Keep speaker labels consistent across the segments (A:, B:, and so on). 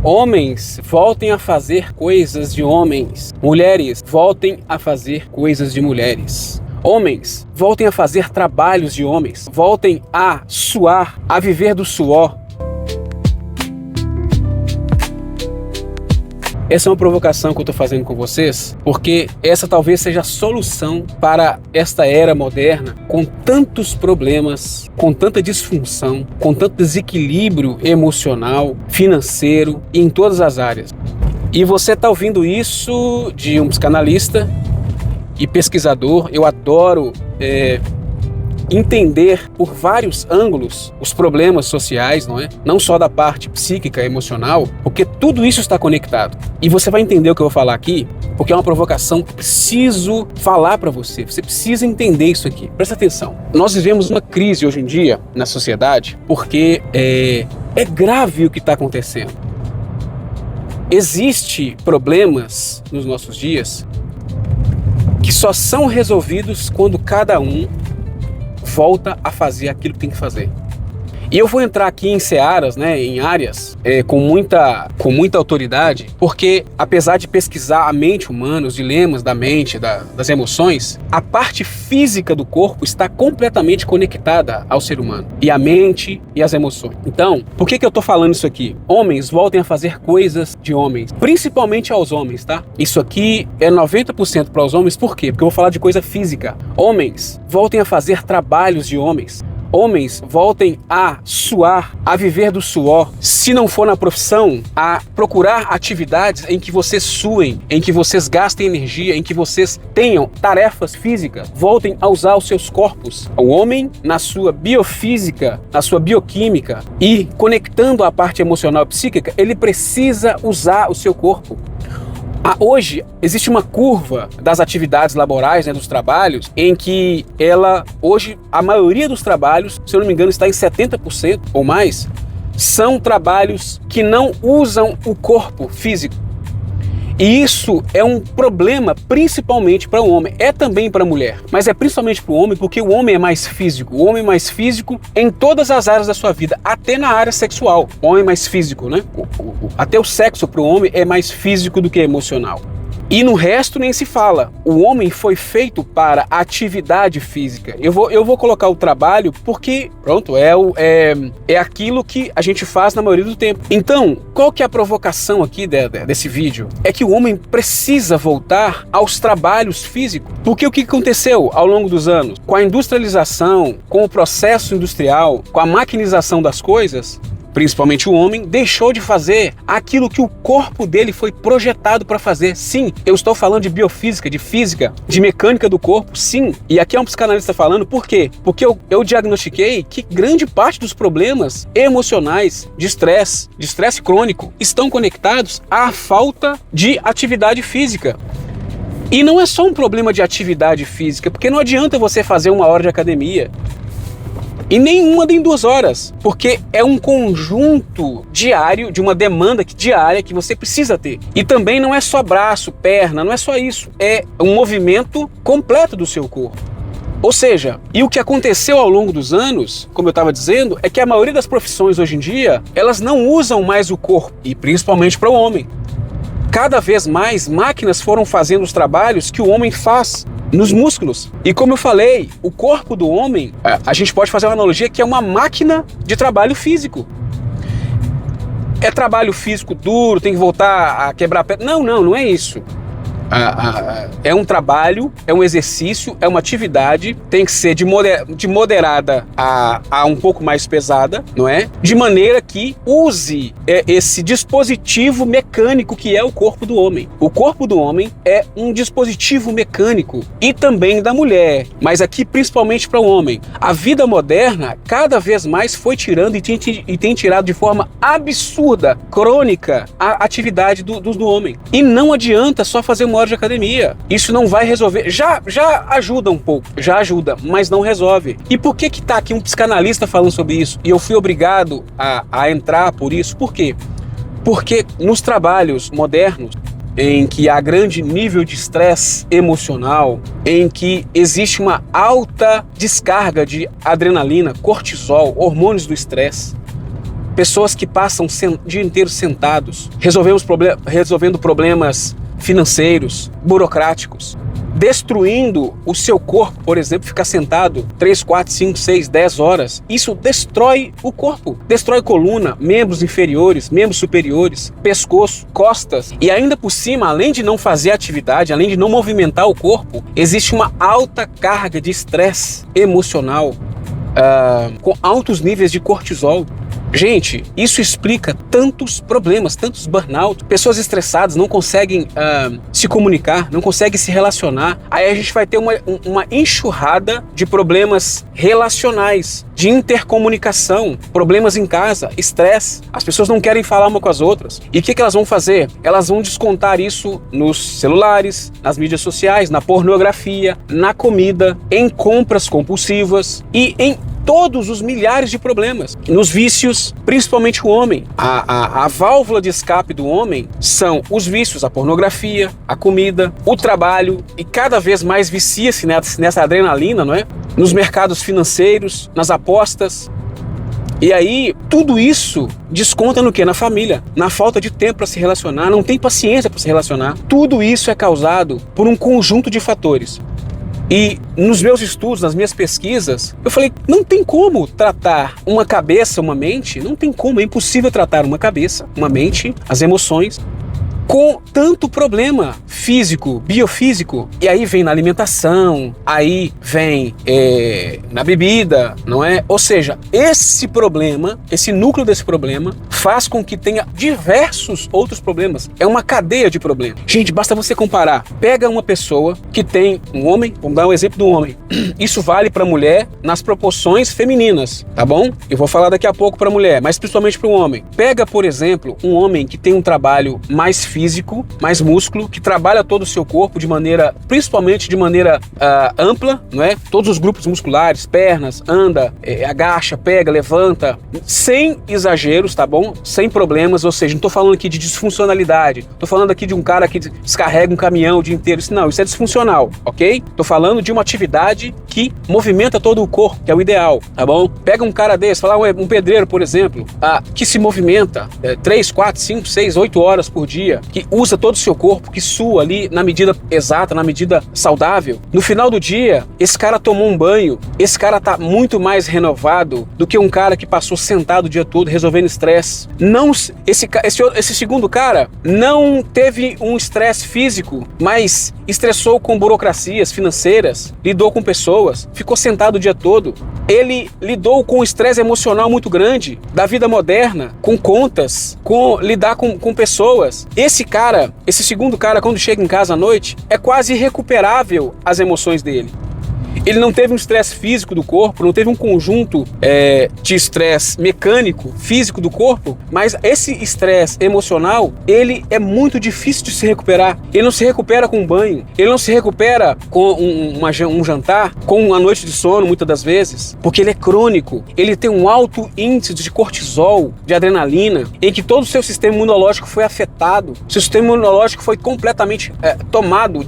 A: Homens, voltem a fazer coisas de homens. Mulheres, voltem a fazer coisas de mulheres. Homens, voltem a fazer trabalhos de homens. Voltem a suar, a viver do suor. Essa é uma provocação que eu estou fazendo com vocês, porque essa talvez seja a solução para esta era moderna, com tantos problemas, com tanta disfunção, com tanto desequilíbrio emocional, financeiro e em todas as áreas. E você está ouvindo isso de um psicanalista e pesquisador. Eu adoro entender por vários ângulos os problemas sociais, não é? Não só da parte psíquica, emocional, porque tudo isso está conectado. E você vai entender o que eu vou falar aqui, porque é uma provocação que eu preciso falar para você. Você precisa entender isso aqui. Presta atenção. Nós vivemos uma crise hoje em dia na sociedade, porque é grave o que está acontecendo. Existem problemas nos nossos dias que só são resolvidos quando cada um volta a fazer aquilo que tem que fazer. E eu vou entrar aqui em searas, em áreas com muita autoridade, porque apesar de pesquisar a mente humana, os dilemas da mente, das emoções, a parte física do corpo está completamente conectada ao ser humano, e a mente e as emoções. Então, por que eu tô falando isso aqui? Homens, voltem a fazer coisas de homens, principalmente aos homens, tá? Isso aqui é 90% para os homens, por quê? Porque eu vou falar de coisa física. Homens, voltem a fazer trabalhos de homens. Homens, voltem a suar, a viver do suor. Se não for na profissão, a procurar atividades em que vocês suem, em que vocês gastem energia, em que vocês tenham tarefas físicas. Voltem a usar os seus corpos. O homem, na sua biofísica, na sua bioquímica e conectando a parte emocional e psíquica, ele precisa usar o seu corpo. Hoje existe uma curva das atividades laborais, dos trabalhos, em que hoje a maioria dos trabalhos, se eu não me engano, está em 70% ou mais, são trabalhos que não usam o corpo físico. E isso é um problema principalmente para o homem, é também para a mulher, mas é principalmente para o homem porque o homem é mais físico, o homem é mais físico em todas as áreas da sua vida, até na área sexual, o homem é mais físico, né? Até o sexo para o homem é mais físico do que emocional. E no resto nem se fala. O homem foi feito para atividade física. Eu vou colocar o trabalho porque, pronto, é aquilo que a gente faz na maioria do tempo. Então, qual que é a provocação aqui desse vídeo? É que o homem precisa voltar aos trabalhos físicos. Porque o que aconteceu ao longo dos anos? Com a industrialização, com o processo industrial, com a maquinização das coisas, principalmente o homem, deixou de fazer aquilo que o corpo dele foi projetado para fazer. Sim, eu estou falando de biofísica, de física, de mecânica do corpo, sim. E aqui é um psicanalista falando, por quê? Porque eu diagnostiquei que grande parte dos problemas emocionais de estresse crônico, estão conectados à falta de atividade física. E não é só um problema de atividade física, porque não adianta você fazer 1 hora de academia, e nem 2 horas, porque é um conjunto diário, de uma demanda diária que você precisa ter. E também não é só braço, perna, não é só isso. É um movimento completo do seu corpo. Ou seja, e o que aconteceu ao longo dos anos, como eu estava dizendo, é que a maioria das profissões hoje em dia, elas não usam mais o corpo, e principalmente para o homem. Cada vez mais máquinas foram fazendo os trabalhos que o homem faz nos músculos. E como eu falei, o corpo do homem, a gente pode fazer uma analogia que é uma máquina de trabalho físico. É trabalho físico duro, tem que voltar a quebrar pedra. Não é isso. É um trabalho, é um exercício, é uma atividade, tem que ser de moderada a um pouco mais pesada, não é? De maneira que use esse dispositivo mecânico que é o corpo do homem. O corpo do homem é um dispositivo mecânico e também da mulher, mas aqui principalmente para o homem. A vida moderna cada vez mais foi tirando e tem tirado de forma absurda, crônica, a atividade do homem. E não adianta só fazer 1 hora de academia. Isso não vai resolver. Já ajuda um pouco, já ajuda, mas não resolve. E por que tá aqui um psicanalista falando sobre isso? E eu fui obrigado a entrar por isso. Por quê? Porque nos trabalhos modernos, em que há grande nível de estresse emocional, em que existe uma alta descarga de adrenalina, cortisol, hormônios do estresse, pessoas que passam o dia inteiro sentados, resolvendo problemas financeiros, burocráticos, destruindo o seu corpo, por exemplo, ficar sentado 3, 4, 5, 6, 10 horas. Isso destrói o corpo, destrói coluna, membros inferiores, membros superiores, pescoço, costas. E ainda por cima, além de não fazer atividade, além de não movimentar o corpo, existe uma alta carga de estresse emocional, com altos níveis de cortisol. Gente, isso explica tantos problemas, tantos burnout. Pessoas estressadas não conseguem se comunicar, não conseguem se relacionar. Aí a gente vai ter uma enxurrada de problemas relacionais, de intercomunicação, problemas em casa, estresse. As pessoas não querem falar uma com as outras. E o que elas vão fazer? Elas vão descontar isso nos celulares, nas mídias sociais, na pornografia, na comida, em compras compulsivas e em todos os milhares de problemas, nos vícios, principalmente o homem. A válvula de escape do homem são os vícios, a pornografia, a comida, o trabalho, e cada vez mais vicia-se nessa adrenalina, não é? Nos mercados financeiros, nas apostas. E aí, tudo isso desconta no quê? Na família, na falta de tempo para se relacionar, não tem paciência para se relacionar. Tudo isso é causado por um conjunto de fatores. E nos meus estudos, nas minhas pesquisas, eu falei, não tem como tratar uma cabeça, uma mente, não tem como, é impossível tratar uma cabeça, uma mente, as emoções, com tanto problema físico, biofísico. E aí vem na alimentação, aí vem na bebida, não é? Ou seja, esse problema, esse núcleo desse problema, faz com que tenha diversos outros problemas. É uma cadeia de problemas. Gente, basta você comparar. Pega uma pessoa que tem um homem, vamos dar um exemplo do homem. Isso vale para mulher nas proporções femininas, tá bom? Eu vou falar daqui a pouco para mulher, mas principalmente para o homem. Pega, por exemplo, um homem que tem um trabalho mais físico, mais músculo, que trabalha todo o seu corpo principalmente de maneira ampla, não é? Todos os grupos musculares, pernas, anda, agacha, pega, levanta, sem exageros, tá bom? Sem problemas, ou seja, não tô falando aqui de disfuncionalidade, tô falando aqui de um cara que descarrega um caminhão o dia inteiro, isso é disfuncional, ok? Tô falando de uma atividade que movimenta todo o corpo, que é o ideal, tá bom? Pega um cara desse, fala um pedreiro, por exemplo, que se movimenta 3, 4, 5, 6, 8 horas por dia, que usa todo o seu corpo, que sua ali na medida exata, na medida saudável. No final do dia, esse cara tomou um banho, esse cara tá muito mais renovado do que um cara que passou sentado o dia todo resolvendo estresse. Não, esse segundo cara não teve um estresse físico, mas estressou com burocracias financeiras, lidou com pessoas, ficou sentado o dia todo. Ele lidou com um estresse emocional muito grande da vida moderna, com contas, com lidar com pessoas. Esse segundo cara, quando chega em casa à noite, é quase irrecuperável as emoções dele. Ele não teve um estresse físico do corpo, não teve um conjunto de estresse mecânico, físico do corpo, mas esse estresse emocional, ele é muito difícil de se recuperar. Ele não se recupera com um banho, ele não se recupera com um jantar, com uma noite de sono, muitas das vezes, porque ele é crônico. Ele tem um alto índice de cortisol, de adrenalina, em que todo o seu sistema imunológico foi afetado, seu sistema imunológico foi completamente tomado,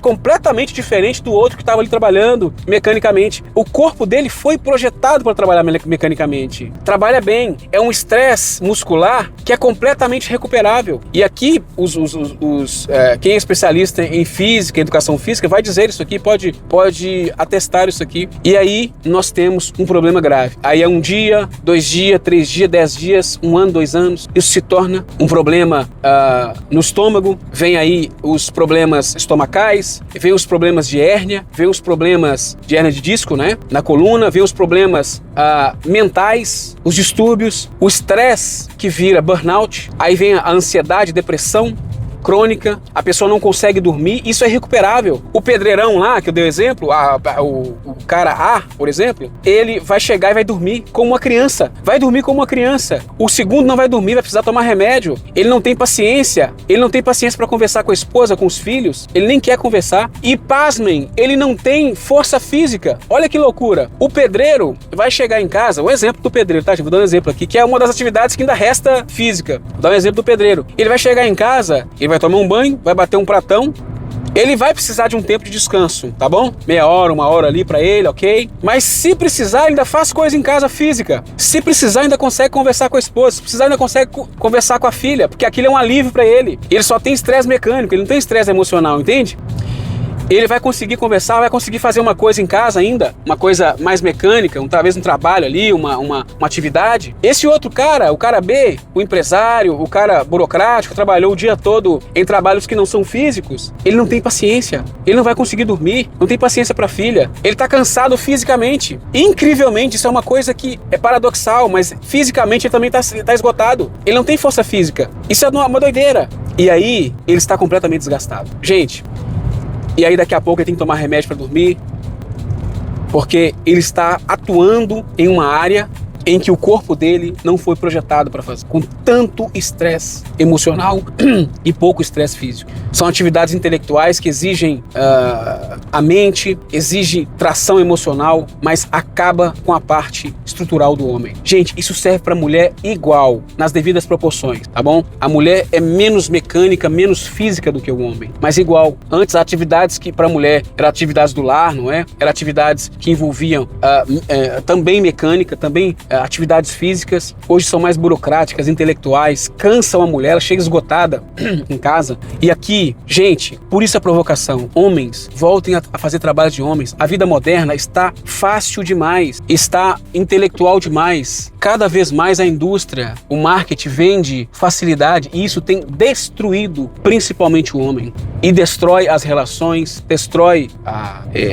A: completamente diferente do outro que estava ali trabalhando mecanicamente. O corpo dele foi projetado para trabalhar mecanicamente. Trabalha bem. É um estresse muscular que é completamente recuperável. E aqui, quem é especialista em física, educação física, vai dizer isso aqui, pode atestar isso aqui. E aí, nós temos um problema grave. Aí é 1 dia, 2 dias, 3 dias, 10 dias, 1 ano, 2 anos. Isso se torna um problema no estômago. Vem aí os problemas estomacais, vem os problemas de hérnia, vem os problemas de hérnia de disco, né? Na coluna, vem os problemas mentais, os distúrbios, o estresse que vira burnout, aí vem a ansiedade, depressão crônica, a pessoa não consegue dormir, isso é recuperável. O pedreirão lá, que eu dei o exemplo, o cara A, por exemplo, ele vai chegar e vai dormir como uma criança. Vai dormir como uma criança. O segundo não vai dormir, vai precisar tomar remédio. Ele não tem paciência. Ele não tem paciência para conversar com a esposa, com os filhos. Ele nem quer conversar. E pasmem, ele não tem força física. Olha que loucura. O pedreiro vai chegar em casa, o exemplo do pedreiro, tá? Vou dar um exemplo aqui, que é uma das atividades que ainda resta física. Vou dar um exemplo do pedreiro. Ele vai chegar em casa, ele vai tomar um banho, vai bater um pratão, Ele vai precisar de um tempo de descanso, tá bom? Meia hora, uma hora ali pra ele, ok? Mas se precisar, ainda faz coisa em casa física. Se precisar, ainda consegue conversar com a esposa. Se precisar, ainda consegue conversar com a filha, porque aquilo é um alívio pra ele. Ele só tem estresse mecânico, ele não tem estresse emocional, entende? Ele vai conseguir conversar, vai conseguir fazer uma coisa em casa ainda, uma coisa mais mecânica, talvez um trabalho ali, uma atividade. Esse outro cara, o cara B, o empresário, o cara burocrático, trabalhou o dia todo em trabalhos que não são físicos, ele não tem paciência, ele não vai conseguir dormir, não tem paciência para a filha, ele tá cansado fisicamente. Incrivelmente, isso é uma coisa que é paradoxal, mas fisicamente ele também tá esgotado. Ele não tem força física. Isso é uma doideira. E aí, ele está completamente desgastado. Gente, e aí daqui a pouco ele tem que tomar remédio para dormir, porque ele está atuando em uma área em que o corpo dele não foi projetado para fazer, com tanto estresse emocional e pouco estresse físico. São atividades intelectuais que exigem a mente, exigem tração emocional, mas acaba com a parte estrutural do homem. Gente, isso serve para a mulher igual, nas devidas proporções, tá bom? A mulher é menos mecânica, menos física do que o homem, mas igual. Antes, atividades que para a mulher eram atividades do lar, não é? Eram atividades que envolviam também mecânica, também atividades físicas. Hoje são mais burocráticas, intelectuais, cansam a mulher, ela chega esgotada em casa. E aqui, gente, por isso a provocação, homens, voltem a fazer trabalhos de homens. A vida moderna está fácil demais, está intelectual demais. Cada vez mais a indústria, o marketing vende facilidade e isso tem destruído principalmente o homem. E destrói as relações, destrói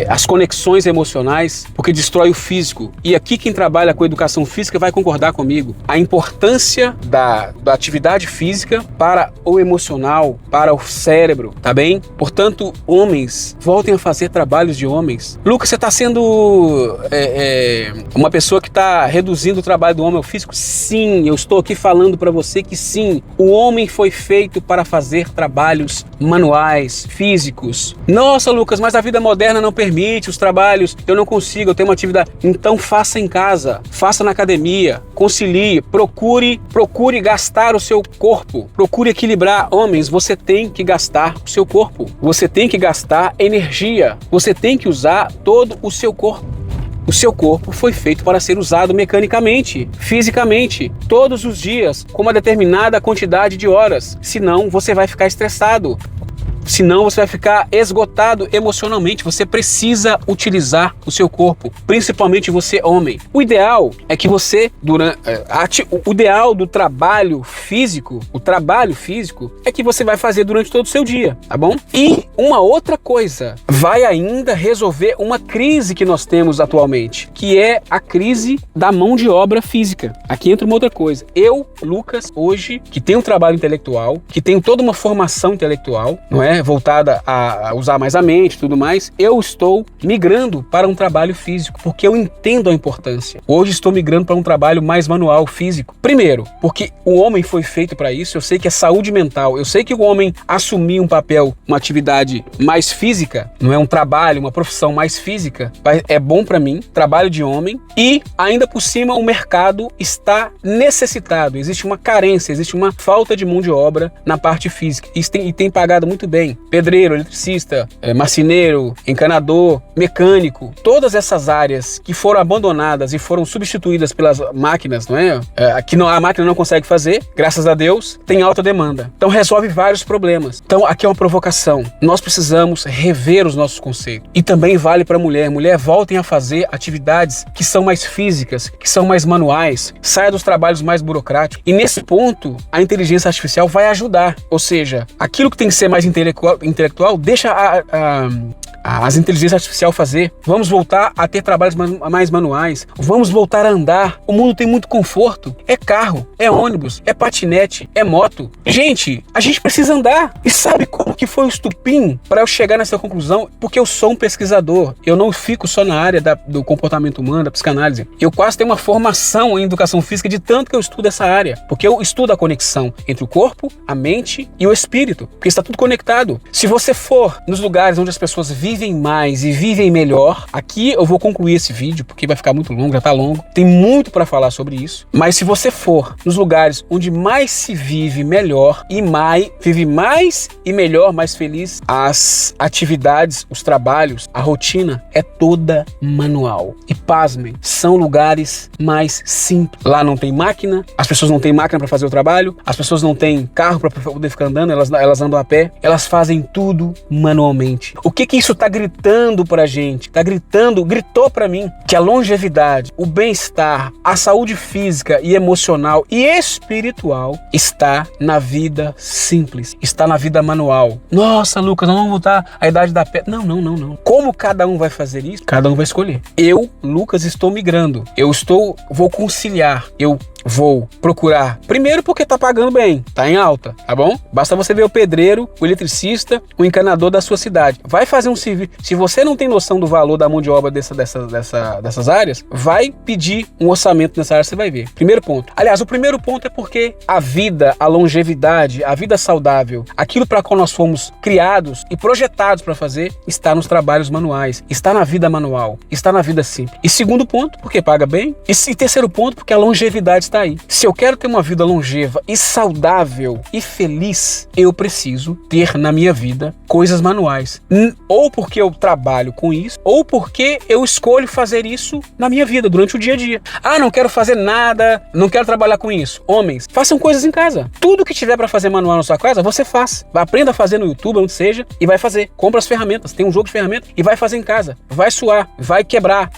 A: as conexões emocionais, porque destrói o físico. E aqui quem trabalha com educação física vai concordar comigo. A importância da atividade física para o emocional, para o cérebro, tá bem? Portanto, homens, voltem a fazer trabalhos de homens. Lucas, você está sendo uma pessoa que está reduzindo o trabalho do homem ao físico? Sim, eu estou aqui falando para você que sim, o homem foi feito para fazer trabalhos manuais, físicos. Nossa, Lucas, mas a vida moderna não permite os trabalhos, eu não consigo, eu tenho uma atividade. Então faça em casa, faça na academia, concilie, procure gastar o seu corpo, procure equilibrar. Homens, você tem que gastar o seu corpo, você tem que gastar energia, você tem que usar todo o seu corpo. O seu corpo foi feito para ser usado mecanicamente, fisicamente, todos os dias, com uma determinada quantidade de horas. Senão, você vai ficar estressado. Senão você vai ficar esgotado emocionalmente. Você precisa utilizar o seu corpo, principalmente você, homem. O ideal é que você, o ideal do trabalho físico, é que você vai fazer durante todo o seu dia, tá bom? E uma outra coisa, vai ainda resolver uma crise que nós temos atualmente, que é a crise da mão de obra física. Aqui entra uma outra coisa. Eu, Lucas, hoje, que tenho um trabalho intelectual, que tenho toda uma formação intelectual, não é? Voltada a usar mais a mente e tudo mais, eu estou migrando para um trabalho físico, porque eu entendo a importância. Hoje estou migrando para um trabalho mais manual, físico. Primeiro, porque o homem foi feito para isso, eu sei que é saúde mental, eu sei que o homem assumir um papel, uma atividade mais física, não é um trabalho, uma profissão mais física, é bom para mim, trabalho de homem, e ainda por cima o mercado está necessitado, existe uma carência, existe uma falta de mão de obra na parte física, e tem pagado muito bem. Pedreiro, eletricista, marceneiro, encanador, mecânico, todas essas áreas que foram abandonadas e foram substituídas pelas máquinas, não é? A máquina não consegue fazer, graças a Deus, tem alta demanda. Então resolve vários problemas. Então aqui é uma provocação. Nós precisamos rever os nossos conceitos. E também vale para a mulher. Mulher, voltem a fazer atividades que são mais físicas, que são mais manuais, saia dos trabalhos mais burocráticos. E nesse ponto, a inteligência artificial vai ajudar. Ou seja, aquilo que tem que ser mais intelectual, deixa as inteligências artificiais fazer. Vamos voltar a ter trabalhos mais manuais. Vamos voltar a andar. O mundo tem muito conforto. É carro, é ônibus, é patinete, é moto. Gente, a gente precisa andar. E sabe como que foi o estupim para eu chegar nessa conclusão? Porque eu sou um pesquisador. Eu não fico só na área do comportamento humano, da psicanálise. Eu quase tenho uma formação em educação física de tanto que eu estudo essa área. Porque eu estudo a conexão entre o corpo, a mente e o espírito. Porque está tudo conectado. cuidado. Se você for nos lugares onde as pessoas vivem mais e vivem melhor, aqui eu vou concluir esse vídeo porque vai ficar muito longo, já tá longo. Tem muito para falar sobre isso. Mas se você for nos lugares onde mais se vive melhor vive mais e melhor, mais feliz, as atividades, os trabalhos, a rotina é toda manual. E pasmem, são lugares mais simples. Lá não tem máquina, as pessoas não têm máquina para fazer o trabalho, as pessoas não têm carro para poder ficar andando, elas andam a pé, elas fazem tudo manualmente. O que isso tá gritando pra gente? Gritou pra mim que a longevidade, o bem-estar, a saúde física e emocional e espiritual está na vida simples, está na vida manual. Nossa, Lucas, nós vamos voltar à idade da pedra. Não. Como cada um vai fazer isso? Cada um vai escolher. Eu, Lucas, estou migrando. Vou conciliar. Eu vou procurar, primeiro porque tá pagando bem, tá em alta, tá bom? Basta você ver o pedreiro, o eletricista, o encanador da sua cidade. Vai fazer um serviço. Se você não tem noção do valor da mão de obra dessas áreas, vai pedir um orçamento nessa área, você vai ver. Primeiro ponto. Aliás, o primeiro ponto é porque a vida, a longevidade, a vida saudável, aquilo para qual nós fomos criados e projetados para fazer, está nos trabalhos manuais, está na vida manual, está na vida simples. E segundo ponto, porque paga bem. E terceiro ponto, porque a longevidade está aí. Se eu quero ter uma vida longeva e saudável e feliz, eu preciso ter na minha vida coisas manuais. Ou porque eu trabalho com isso, ou porque eu escolho fazer isso na minha vida, durante o dia a dia. Ah, não quero fazer nada, não quero trabalhar com isso. Homens, façam coisas em casa. Tudo que tiver para fazer manual na sua casa, você faz. Aprenda a fazer no YouTube, onde seja, e vai fazer. Compra as ferramentas, tem um jogo de ferramentas e vai fazer em casa. Vai suar, vai quebrar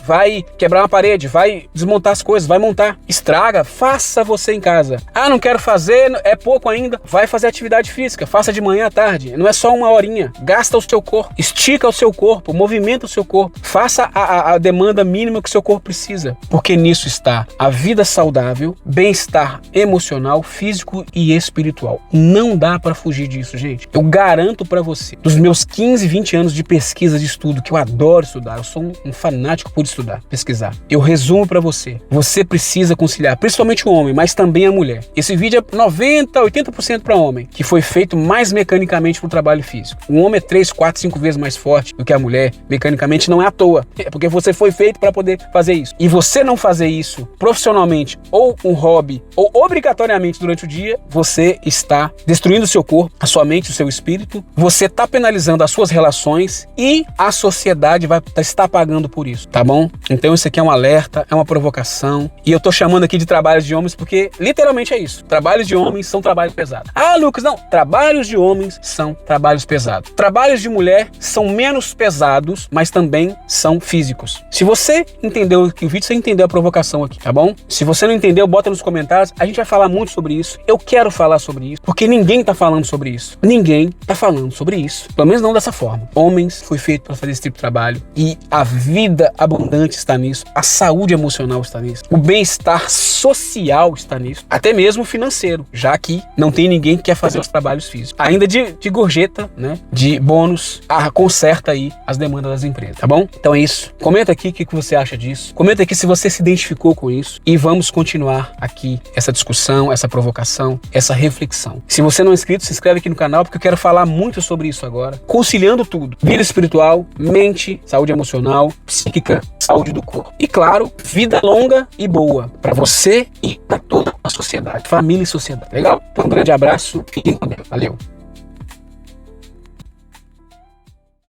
A: uma parede, vai desmontar as coisas, vai montar. Estraga, faça você em casa. Ah, não quero fazer, é pouco ainda. Vai fazer atividade física, faça de manhã à tarde. Não é só uma horinha. Gasta o seu corpo, estica o seu corpo, movimenta o seu corpo. Faça a demanda mínima que o seu corpo precisa. Porque nisso está a vida saudável, bem-estar emocional, físico e espiritual. Não dá para fugir disso, gente. Eu garanto para você, dos meus 15, 20 anos de pesquisa, de estudo, que eu adoro estudar, eu sou um fanático por estudar, pesquisar. Eu resumo para você. Você precisa conciliar, principalmente o homem, mas também a mulher. Esse vídeo é 90, 80% para homem, que foi feito mais mecanicamente para o trabalho físico. O homem é 3, 4, 5 vezes mais forte do que a mulher, mecanicamente, não é à toa. É porque você foi feito para poder fazer isso. E você não fazer isso profissionalmente, ou um hobby, ou obrigatoriamente durante o dia, você está destruindo o seu corpo, a sua mente, o seu espírito, você está penalizando as suas relações e a sociedade vai estar pagando por isso, tá bom? Então isso aqui é um alerta, é uma provocação, e eu tô chamando aqui de trabalhos de homens porque literalmente é isso. Trabalhos de homens são trabalhos pesados. Ah, Lucas, não. Trabalhos de homens são trabalhos pesados. Trabalhos de mulher são menos pesados, mas também são físicos. Se você entendeu o vídeo, você entendeu a provocação aqui, tá bom? Se você não entendeu, bota nos comentários. A gente vai falar muito sobre isso. Eu quero falar sobre isso, porque ninguém tá falando sobre isso. Ninguém tá falando sobre isso. Pelo menos não dessa forma. Homens foi feito para fazer esse tipo de trabalho e a vida abundante está nisso. A saúde emocional está nisso. O bem-estar social está nisso, até mesmo financeiro, já que não tem ninguém que quer fazer os trabalhos físicos. Ainda de gorjeta, né? De bônus, conserta aí as demandas das empresas, tá bom? Então é isso. Comenta aqui o que você acha disso. Comenta aqui se você se identificou com isso e vamos continuar aqui essa discussão, essa provocação, essa reflexão. Se você não é inscrito, se inscreve aqui no canal porque eu quero falar muito sobre isso agora, conciliando tudo: vida espiritual, mente, saúde emocional, psíquica, saúde do corpo. E claro, vida longa e boa para você e para toda a sociedade, família e sociedade. Legal? Então, um grande abraço. Fiquem com Deus. Valeu.